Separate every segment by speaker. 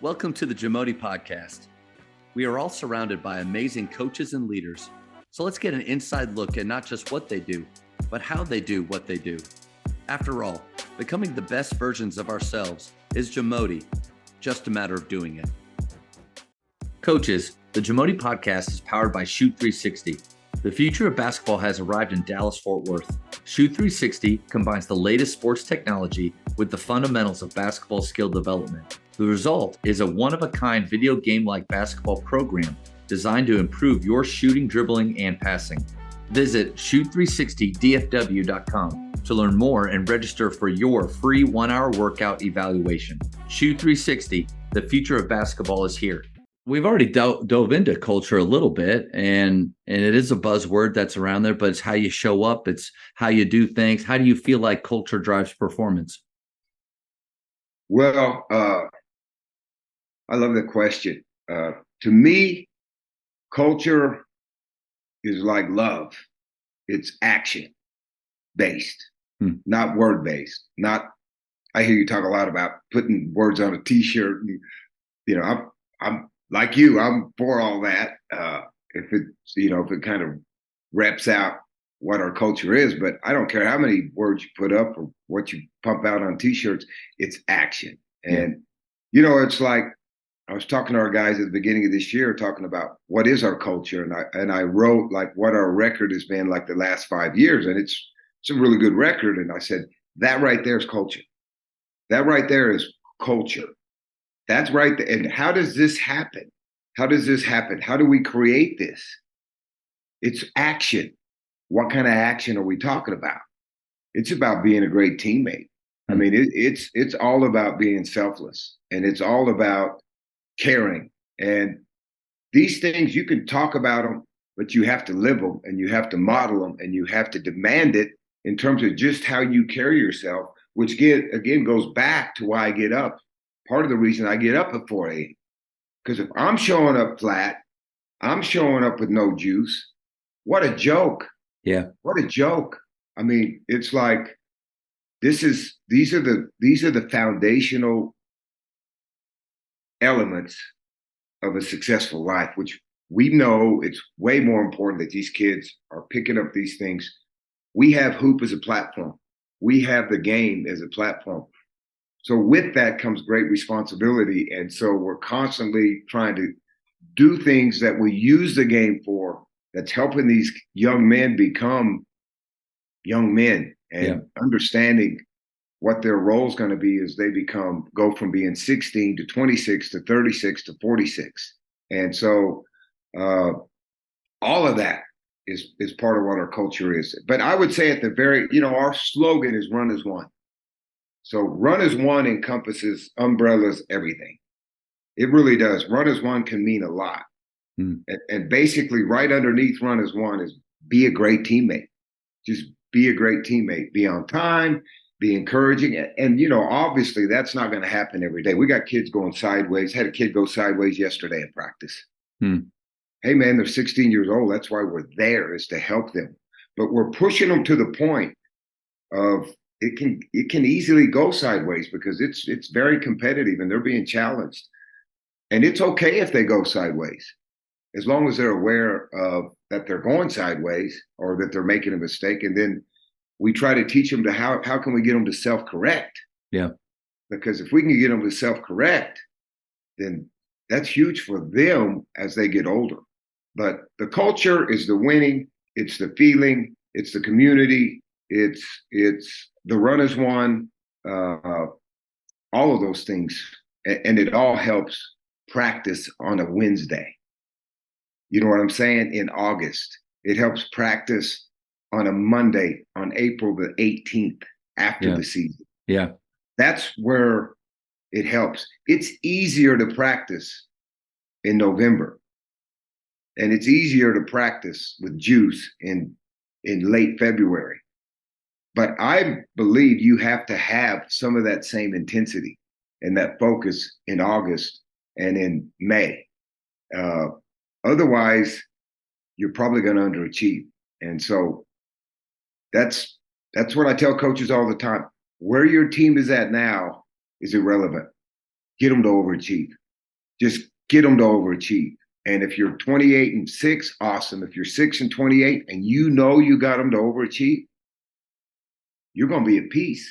Speaker 1: Welcome to the JAMODI podcast. We are all surrounded by amazing coaches and leaders. So let's get an inside look at not just what they do, but how they do what they do. After all, becoming the best versions of ourselves is JAMODI, just a matter of doing it. Coaches, the JAMODI podcast is powered by Shoot 360. The future of basketball has arrived in Dallas-Fort Worth. Shoot 360 combines the latest sports technology with the fundamentals of basketball skill development. The result is a one-of-a-kind video game-like basketball program designed to improve your shooting, dribbling, and passing. Visit shoot360dfw.com to learn more and register for your free 1-hour workout evaluation. Shoot 360, the future of basketball is here. We've already dove into culture a little bit, and it is a buzzword that's around there, but it's how you show up. It's how you do things. How do you feel like culture drives performance?
Speaker 2: Well, I love the question. To me, culture is like love. It's action-based, not word-based. I hear you talk a lot about putting words on a T-shirt. And, I'm like you. I'm for all that. If it kind of reps out what our culture is, but I don't care how many words you put up or what you pump out on T-shirts. It's action, and it's like I was talking to our guys at the beginning of this year, talking about what is our culture, and I wrote like what our record has been like the last 5 years, and it's a really good record. And I said that right there is culture. That right there is culture. That's right. And how does this happen? How does this happen? How do we create this? It's action. What kind of action are we talking about? It's about being a great teammate. I mean, it's all about being selfless, and it's all about caring. And these things, you can talk about them, but you have to live them, and you have to model them, and you have to demand it in terms of just how you carry yourself, which again goes back to why I get up. Part of the reason I get up at 4 a.m. Because if I'm showing up flat, I'm showing up with no juice. What a joke.
Speaker 1: Yeah.
Speaker 2: What a joke. I mean, it's like these are the foundational elements of a successful life, which we know it's way more important that these kids are picking up these things. We have hoop as a platform. We have the game as a platform. So with that comes great responsibility. And so we're constantly trying to do things that we use the game for, that's helping these young men become young men, and understanding what their role is going to be as they go from being 16 to 26 to 36 to 46. And so all of that is part of what our culture is. But I would say at the our slogan is run as one. So run as one encompasses, umbrellas, everything. It really does. Run as one can mean a lot. And basically right underneath run as one is be a great teammate. Just be a great teammate. Be on time, be encouraging. And obviously that's not going to happen every day. We got kids going sideways. Had a kid go sideways yesterday in practice. Hey, man, they're 16 years old. That's why we're there, is to help them. But we're pushing them to the point of it can easily go sideways, because it's very competitive and they're being challenged. And it's okay if they go sideways, as long as they're aware of that they're going sideways or that they're making a mistake. And then we try to teach them to how can we get them to self-correct?
Speaker 1: Yeah.
Speaker 2: Because if we can get them to self-correct, then that's huge for them as they get older. But the culture is the winning, it's the feeling, it's the community, it's the run as one, all of those things. And it all helps practice on a Wednesday. You know what I'm saying? In August. It helps practice on a Monday, on April the 18th, after the season.
Speaker 1: Yeah.
Speaker 2: That's where it helps. It's easier to practice in November. And it's easier to practice with juice in late February. But I believe you have to have some of that same intensity and that focus in August and in May. Otherwise, you're probably going to underachieve. And so that's what I tell coaches all the time. Where your team is at now is irrelevant. Get them to overachieve. just get them to overachieve. And if you're 28-6, awesome. If you're 6-28 and you know you got them to overachieve, you're going to be at peace.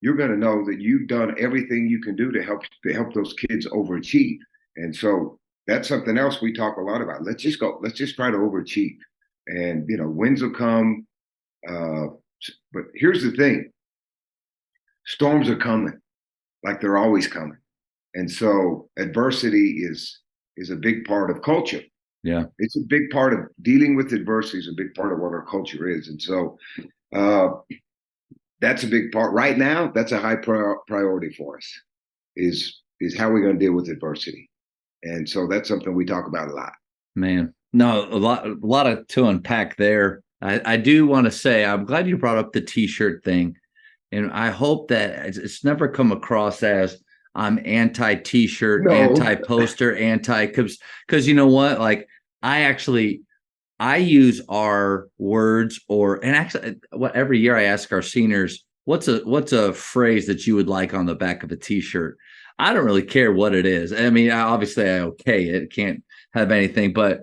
Speaker 2: You're going to know that you've done everything you can do to help those kids overachieve. And so that's something else we talk a lot about. Let's just try to overachieve, and wins will come. But here's the thing: storms are coming, like they're always coming. And so adversity is a big part of culture.
Speaker 1: Yeah,
Speaker 2: it's a big part of dealing with adversity. Is a big part of what our culture is. And so that's a big part right now. That's a high priority for us. Is how we're going to deal with adversity. And so that's something we talk about a lot.
Speaker 1: Man, no, a lot of to unpack there. I do want to say I'm glad you brought up the T-shirt thing, and I hope that it's never come across as I'm anti-T-shirt,
Speaker 2: No.
Speaker 1: anti-poster, because you know what? Like I use our words and actually every year I ask our seniors, what's a phrase that you would like on the back of a T-shirt? I don't really care what it is. I mean, obviously I okay it can't have anything, but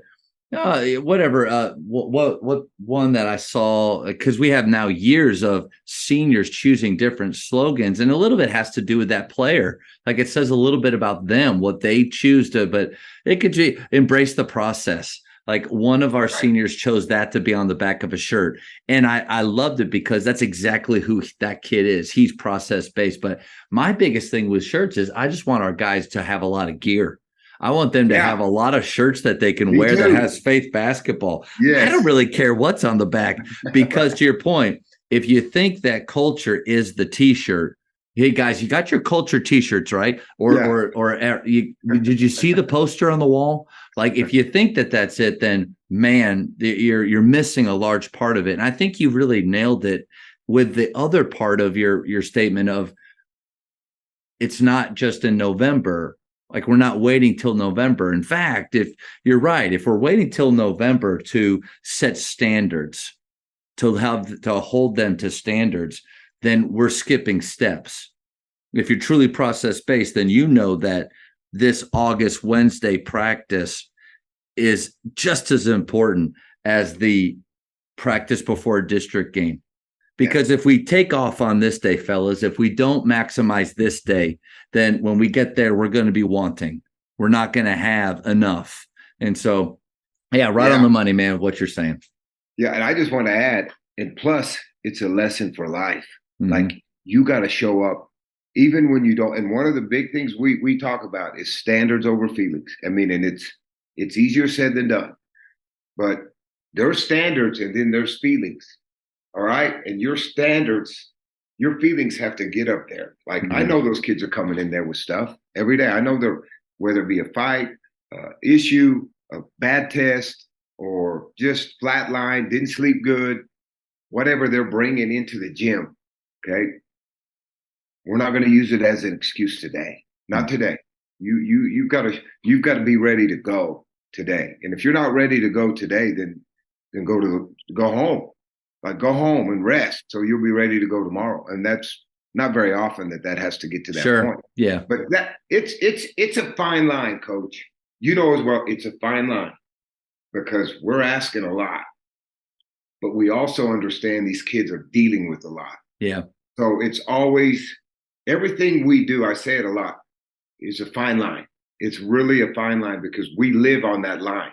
Speaker 1: whatever. What one that I saw, because we have now years of seniors choosing different slogans, and a little bit has to do with that player. Like it says a little bit about them, what they choose to, but it could be embrace the process. Like one of our seniors chose that to be on the back of a shirt. And I loved it because that's exactly who that kid is. He's process based. But my biggest thing with shirts is I just want our guys to have a lot of gear. I want them to have a lot of shirts that they can wear that has Faith basketball. Yes. I don't really care what's on the back because to your point, if you think that culture is the T-shirt, hey guys, you got your culture T-shirts, right? Did you see the poster on the wall? Like, if you think that that's it, then man, you're missing a large part of it. And I think you really nailed it with the other part of your statement of it's not just in November. Like we're not waiting till November. In fact, if you're right, if we're waiting till November to set standards, to hold them to standards, then we're skipping steps. If you're truly process-based, then you know that this August Wednesday practice is just as important as the practice before a district game. Because if we take off on this day, fellas, if we don't maximize this day, then when we get there, we're going to be wanting. We're not going to have enough. And so, on the money, man, what you're saying.
Speaker 2: Yeah, and I just want to add, and plus, it's a lesson for life. Mm-hmm. Like, you got to show up even when you don't. And one of the big things we talk about is standards over feelings. I mean, and it's easier said than done. But there's standards and then there's feelings. All right. And your standards, your feelings have to get up there. Like, I know those kids are coming in there with stuff every day. I know whether it be a fight, issue, a bad test, or just flatline, didn't sleep good, whatever they're bringing into the gym. Okay. We're not going to use it as an excuse today. Not today. You've got to be ready to go today. And if you're not ready to go today, then go home. Like, go home and rest so you'll be ready to go tomorrow. And that's not very often that has to get to that point.
Speaker 1: Yeah.
Speaker 2: But it's a fine line, Coach. You know as well, it's a fine line because we're asking a lot, but we also understand these kids are dealing with a lot.
Speaker 1: Yeah.
Speaker 2: So it's always, everything we do, I say it a lot, is a fine line. It's really a fine line because we live on that line.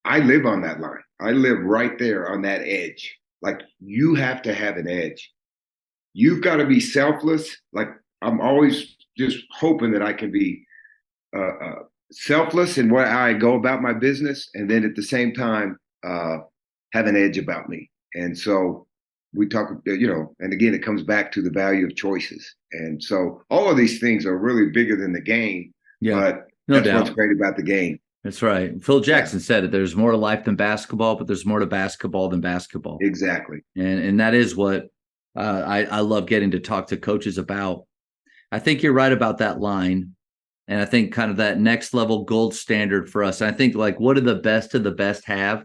Speaker 2: I live on that line. I live right there on that edge. Like, you have to have an edge. You've got to be selfless. Like, I'm always just hoping that I can be selfless in how I go about my business, and then at the same time have an edge about me. And so we talk, and again, it comes back to the value of choices. And so all of these things are really bigger than the game. Yeah, but that's what's great about the game.
Speaker 1: That's right. Phil Jackson said it. There's more to life than basketball, but there's more to basketball than basketball.
Speaker 2: Exactly.
Speaker 1: And that is what I love getting to talk to coaches about. I think you're right about that line. And I think kind of that next level gold standard for us. I think, like, what do the best of the best have?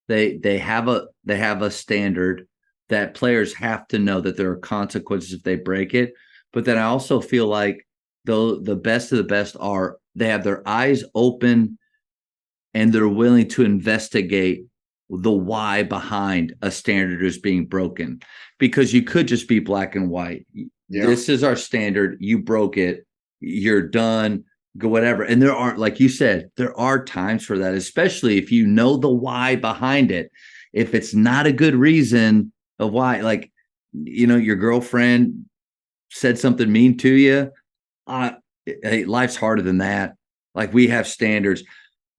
Speaker 1: They have a standard that players have to know that there are consequences if they break it. But then I also feel like though the best of the best they have their eyes open and they're willing to investigate the why behind a standard is being broken. Because you could just be black and white. Yeah. This is our standard. You broke it. You're done. Go whatever. And there are, like you said, there are times for that, especially if you know the why behind it. If it's not a good reason of why, like, your girlfriend said something mean to you, hey, life's harder than that. Like, we have standards.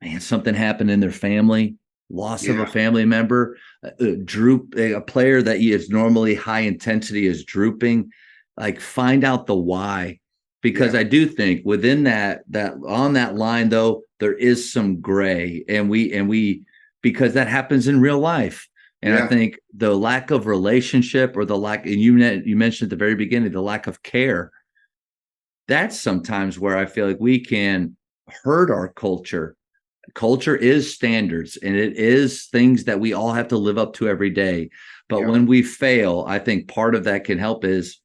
Speaker 1: Man, something happened in their family, loss of a family member, a player that is normally high intensity is drooping. Like, find out the why, because I do think within that on that line, though, there is some gray, and we because that happens in real life. And I think the lack of relationship, or the lack, and you mentioned at the very beginning, the lack of care, that's sometimes where I feel like we can hurt our culture. Culture is standards, and it is things that we all have to live up to every day. But when we fail, I think part of that can help is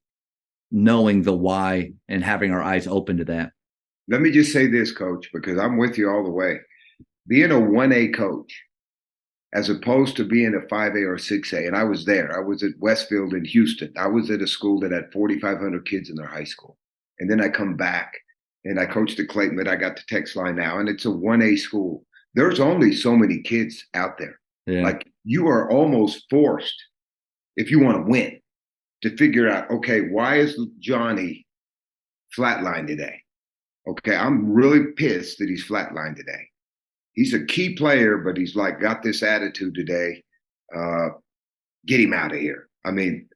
Speaker 1: knowing the why and having our eyes open to that.
Speaker 2: Let me just say this, Coach, because I'm with you all the way. Being a 1A coach, as opposed to being a 5A or 6A, and I was there. I was at Westfield in Houston. I was at a school that had 4,500 kids in their high school. And then I come back and I coached at Clayton, but I got the Texline now, and it's a 1A school. There's only so many kids out there. Yeah. Like, you are almost forced, if you want to win, to figure out, okay, why is Johnny flatlined today? Okay, I'm really pissed that he's flatlined today. He's a key player, but he's like got this attitude today. Get him out of here. I mean,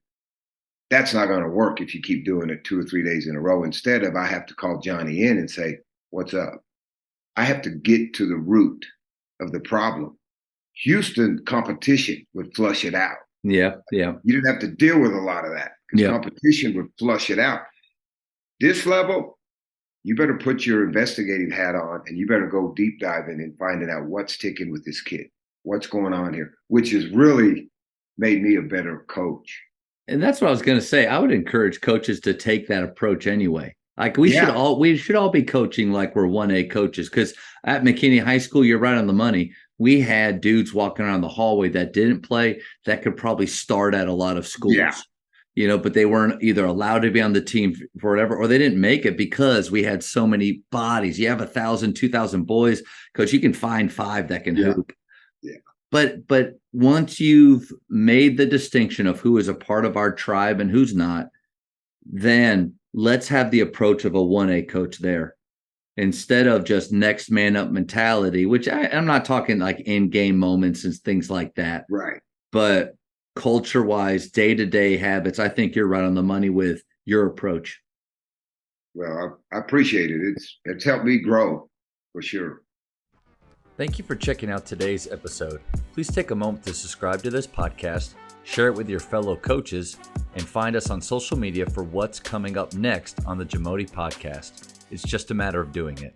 Speaker 2: that's not going to work if you keep doing it 2 or 3 days in a row. Instead of, I have to call Johnny in and say, what's up? I have to get to the root of the problem. Houston competition would flush it out.
Speaker 1: Yeah.
Speaker 2: You didn't have to deal with a lot of that, because competition would flush it out. This level, you better put your investigating hat on, and you better go deep diving and finding out what's ticking with this kid, what's going on here, which has really made me a better coach.
Speaker 1: And that's what I was going to say. I would encourage coaches to take that approach anyway. Like, we should all be coaching like we're 1A coaches, because at McKinney High School, you're right on the money. We had dudes walking around the hallway that didn't play that could probably start at a lot of schools. Yeah. But they weren't either allowed to be on the team for whatever, or they didn't make it because we had so many bodies. You have 1,000, 2,000 boys, Coach, you can find 5 that can hoop.
Speaker 2: Yeah.
Speaker 1: But once you've made the distinction of who is a part of our tribe and who's not, then let's have the approach of a 1A coach there, instead of just next man up mentality, which I'm not talking like in-game moments and things like that.
Speaker 2: Right.
Speaker 1: But culture-wise, day-to-day habits, I think you're right on the money with your approach.
Speaker 2: Well, I appreciate it. It's helped me grow, for sure.
Speaker 1: Thank you for checking out today's episode. Please take a moment to subscribe to this podcast, share it with your fellow coaches, and find us on social media for what's coming up next on the JAMODI podcast. It's just a matter of doing it.